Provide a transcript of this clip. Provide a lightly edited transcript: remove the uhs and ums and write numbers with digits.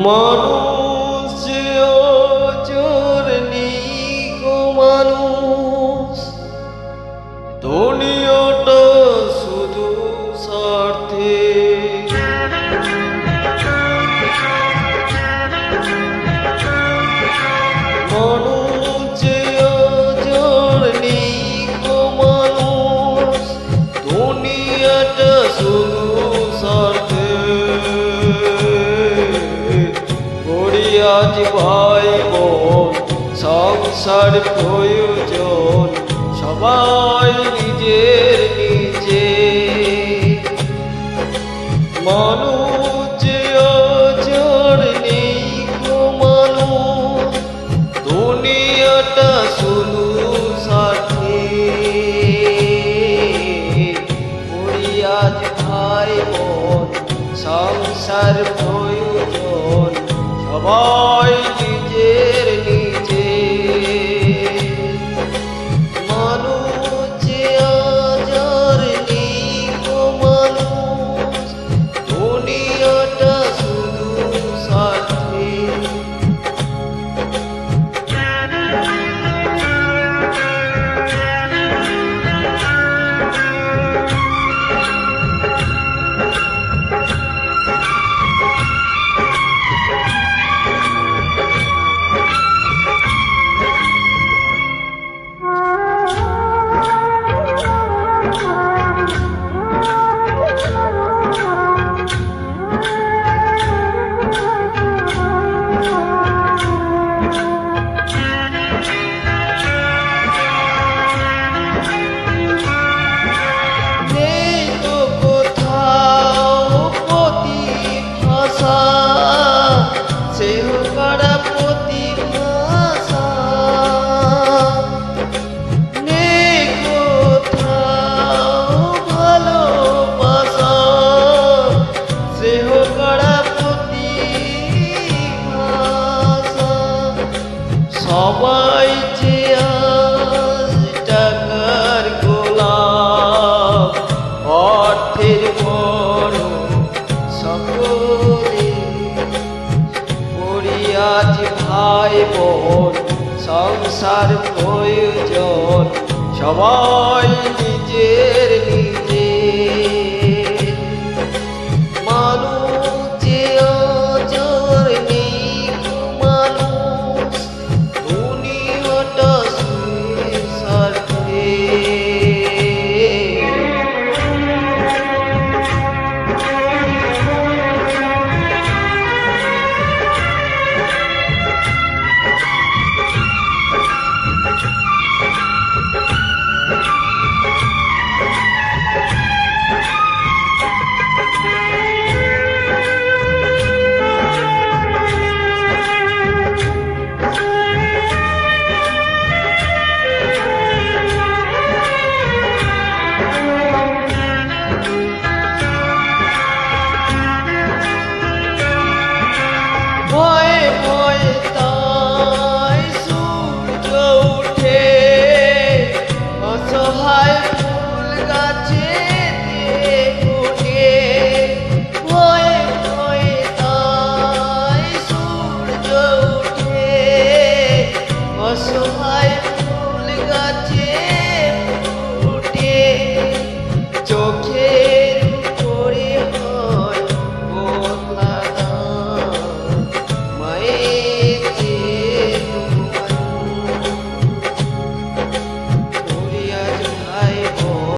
মানুষ যে অজর নিগো মানুষ, দুনিয়াটা শুধু স্বার্থে। মানুষ যে অজর নিগো মানুষ, দুনিয়াটা শুধু স্বার্থে। আজ ভাই বোন সংসার প্রয়োজন, সবাই নিজের নিজে। মানুষ যে অজর নিগো মানুষ, দুনিয়াটা শুধু স্বার্থে। আজ ভাই বোন সংসার প্রয়োজন, সবাই নিজের নিজে। মানুষ যে অজর নিগো মানুষ, দুনিয়াটা শুধু স্বার্থে। সবাই যে আজ টাকার গোলাম, অর্থের বড় সকলে। আজ ভাই বোন সংসার প্রয়োজন, সবাই নিজের